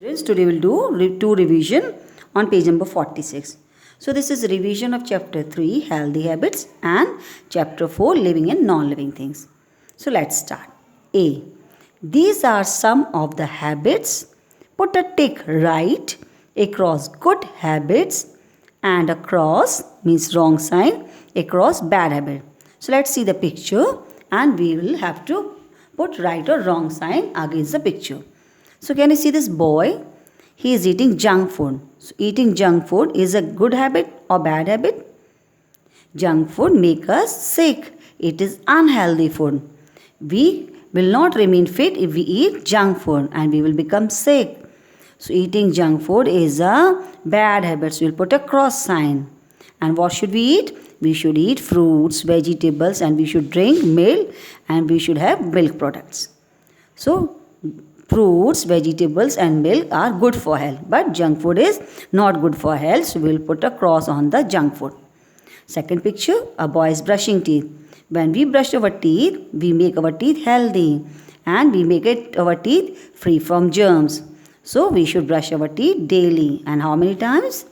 Students, today we'll do two revision on page number 46. So this is revision of chapter 3 healthy habits and chapter 4 living and non-living things. So let's start. A. These are some of the habits. Put a tick right across good habits and across means wrong sign across bad habit. So let's see the picture and we will have to put right or wrong sign against the picture. So can you see this boy? He is eating junk food. So eating junk food is a good habit or bad habit? Junk food make us sick. It is unhealthy food. We will not remain fit if we eat junk food and we will become sick. So eating junk food is a bad habit. So we'll put a cross sign. And what should we eat? We should eat fruits, vegetables and we should drink milk and we should have milk products. So fruits, vegetables and milk are good for health, but junk food is not good for health, so we will put a cross on the junk food. Second picture, a boy is brushing teeth. When we brush our teeth, we make our teeth healthy and we make our teeth free from germs. So we should brush our teeth daily. And how many times?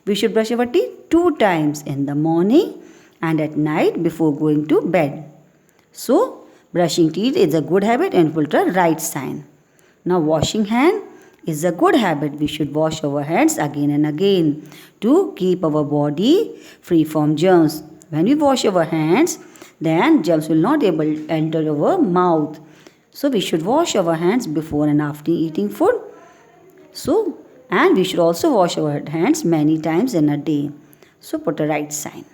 We should brush our teeth 2 times, in the morning and at night before going to bed. So brushing teeth is a good habit and put a right sign. Now washing hand is a good habit. We should wash our hands again and again to keep our body free from germs. When we wash our hands, then germs will not able to enter our mouth. So we should wash our hands before and after eating food. And we should also wash our hands many times in a day. So put a right sign.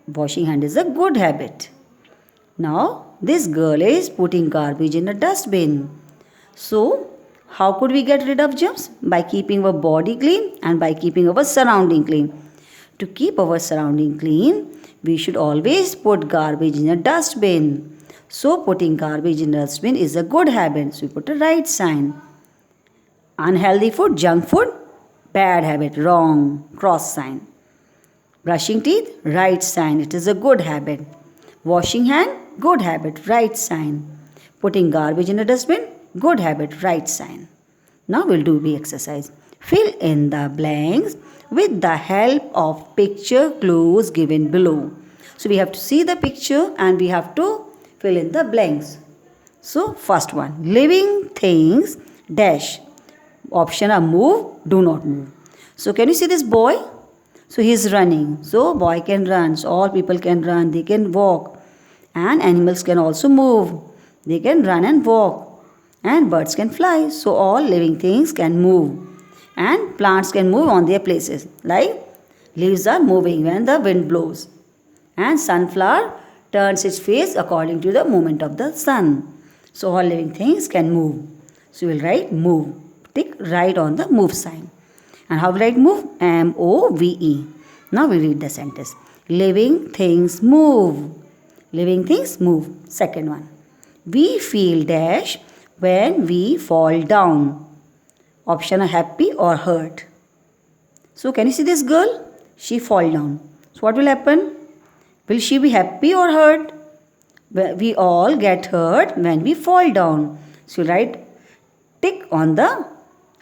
Washing hand is a good habit. Now, this girl is putting garbage in a dustbin. So, how could we get rid of germs? By keeping our body clean and by keeping our surrounding clean. To keep our surrounding clean, we should always put garbage in a dustbin. So, putting garbage in a dustbin is a good habit. So, we put a right sign. Unhealthy food, junk food, bad habit, wrong, cross sign. Brushing teeth, right sign. It is a good habit. Washing hand, good habit, right sign. Putting garbage in a dustbin, good habit, right sign. Now we'll do the exercise. Fill in the blanks with the help of picture clues given below. So we have to see the picture and we have to fill in the blanks. So first one, living things dash. Option are move, do not move. So can you see this boy? So he is running. So boy can run. So all people can run. They can walk. And animals can also move. They can run and walk. And birds can fly. So all living things can move. And plants can move on their places. Like leaves are moving when the wind blows. And sunflower turns its face according to the movement of the sun. So all living things can move. So we will write move. Tick right on the move sign. And how will I write move? M-O-V-E. Now we read the sentence. Living things move. Living things move. Second one. We feel dash when we fall down. Option are happy or hurt. So can you see this girl? She fall down. So what will happen? Will she be happy or hurt? We all get hurt when we fall down. So you write tick on the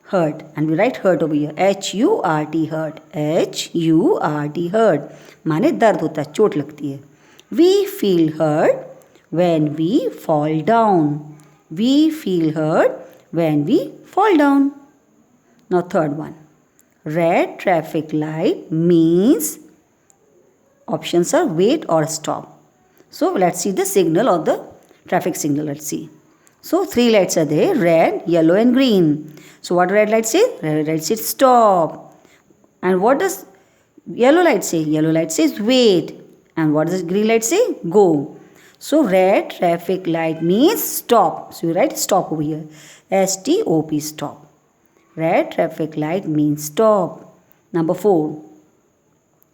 hurt and we write hurt over here. H-U-R-T hurt. H-U-R-T hurt. माने दर्द होता है, चोट लगती है. We feel hurt when we fall down. We feel hurt when we fall down. Now third one. Red traffic light means options are wait or stop. So let's see the signal of the traffic signal. Let's see. So 3 lights are there, red, yellow and green. So what red light say? Red light says stop. And what does yellow light say? Yellow light says wait. And what does green light say? Go. So red traffic light means stop. So you write stop over here. S-T-O-P stop. Red traffic light means stop. Number 4.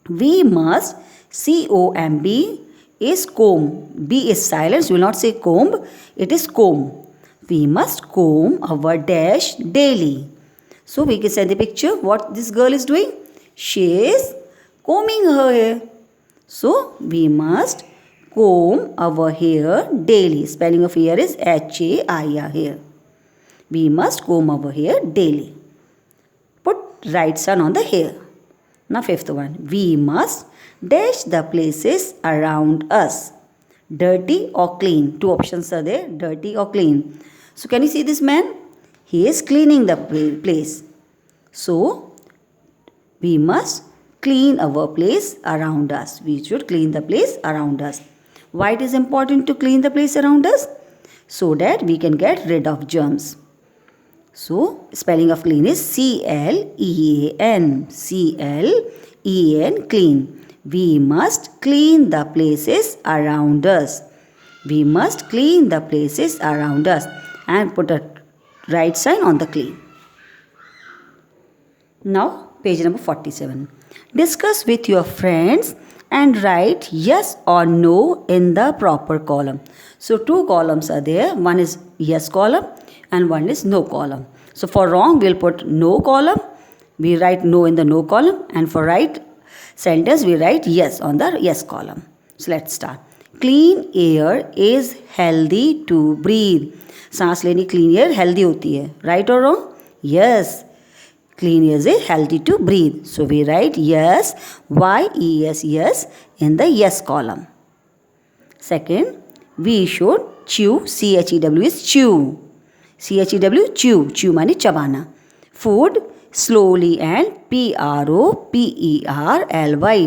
We must C-O-M-B is comb. B is silent. So you will not say comb. It is comb. We must comb our dash daily. So we can see the picture what this girl is doing. She is combing her hair. So we must comb our hair daily. Spelling of hair is H-A-I-R hair. We must comb our hair daily. Put right sun on the hair. Now fifth one. We must dash the places around us. Dirty or clean. Two options are there. Dirty or clean. So can you see this man? He is cleaning the place. So we must clean our place around us. We should clean the place around us. Why it is important to clean the place around us? So that we can get rid of germs. So spelling of clean is C-L-E-A-N. C-L-E-A-N, clean. We must clean the places around us. We must clean the places around us. And put a right sign on the clean. Now page number 47. Discuss with your friends and write yes or no in the proper column. So two columns are there. One is yes column and one is no column. So for wrong we'll put no column. We write no in the no column, and for right sentence we write yes on the yes column. So let's start. Clean air is healthy to breathe. सांस लेनी clean air healthy होती है. Right or wrong? Yes. Clean air is healthy to breathe. So we write yes, Y-E-S, yes in the yes column. Second, we should chew, C-H-E-W is chew. C-H-E-W, chew. Chew माने चबाना. Food slowly and P-R-O-P-E-R-L-Y,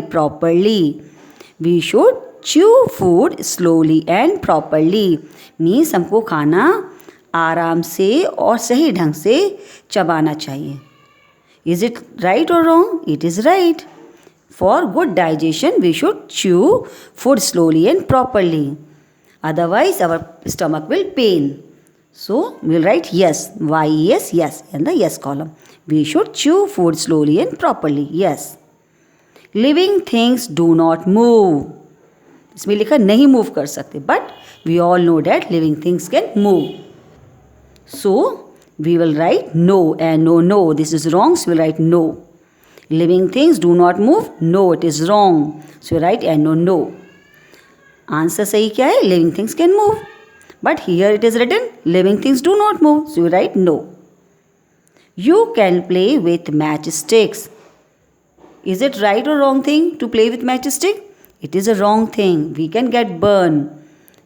properly. We should chew food slowly and properly. Means हमको खाना आराम से और सही ढंग से चबाना चाहिए. Is it right or wrong? It is right. For good digestion, we should chew food slowly and properly. Otherwise, our stomach will pain. So, we will write yes, Y-E-S, yes in the yes column. We should chew food slowly and properly. Yes. Living things do not move. इसमें लिखा नहीं move कर सकते, but we all know that living things can move. So, we will write no and no. This is wrong, so we will write no. Living things do not move. No, it is wrong. So, we write and no. Answer सही क्या है? Living things can move. But here it is written living things do not move. So, we write no. You can play with matchsticks. Is it right or wrong thing to play with matchstick? It is a wrong thing. We can get burned.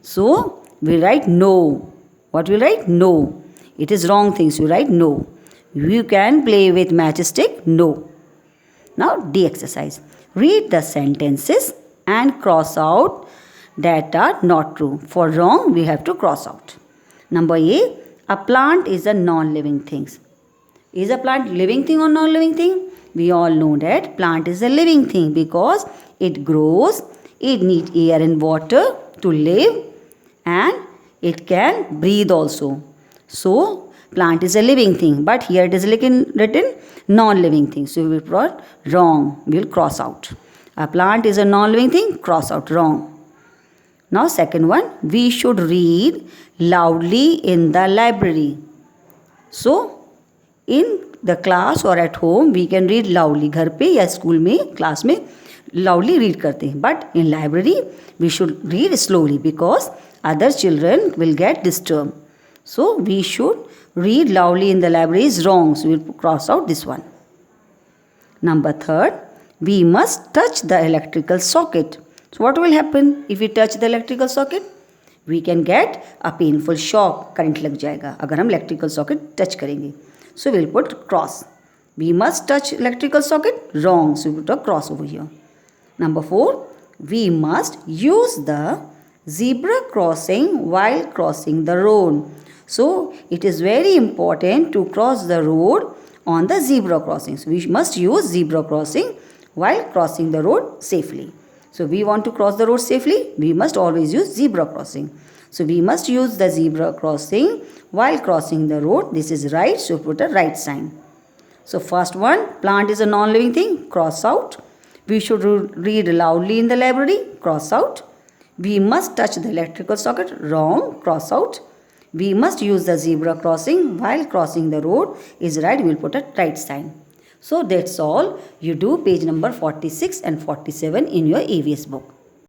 So, we write no. What we write? No. It is wrong thing. So, we write no. You can play with matchstick? No. Now, D exercise. Read the sentences and cross out that are not true. For wrong, we have to cross out. Number A plant is a non-living thing. Is a plant living thing or non-living thing? We all know that plant is a living thing because it grows, it needs air and water to live, and it can breathe also. So, plant is a living thing, but here it is written non-living thing. So, we will put wrong. We will cross out. A plant is a non-living thing, cross out, wrong. Now, second one, we should read loudly in the library. So, in the class or at home, we can read loudly. घर पे या school में, class में loudly read करते हैं. But in library, we should read slowly because other children will get disturbed. So, we should read loudly in the library is wrong. So, we will cross out this one. Number third, we must touch the electrical socket. So, what will happen if we touch the electrical socket? We can get a painful shock. Current लग जाएगा अगर हम electrical socket touch करेंगे. So, we will put cross. We must touch electrical socket? Wrong. So, we put a cross over here. Number 4, we must use the zebra crossing while crossing the road. So, it is very important to cross the road on the zebra crossing. So, we must use zebra crossing while crossing the road safely. So, we want to cross the road safely, we must always use zebra crossing. So, we must use the zebra crossing while crossing the road. This is right, so put a right sign. So, first one, plant is a non-living thing, cross out. We should read loudly in the library, cross out. We must touch the electrical socket, wrong, cross out. We must use the zebra crossing while crossing the road is right, we will put a right sign. So, that's all. You do page number 46 and 47 in your AVS book.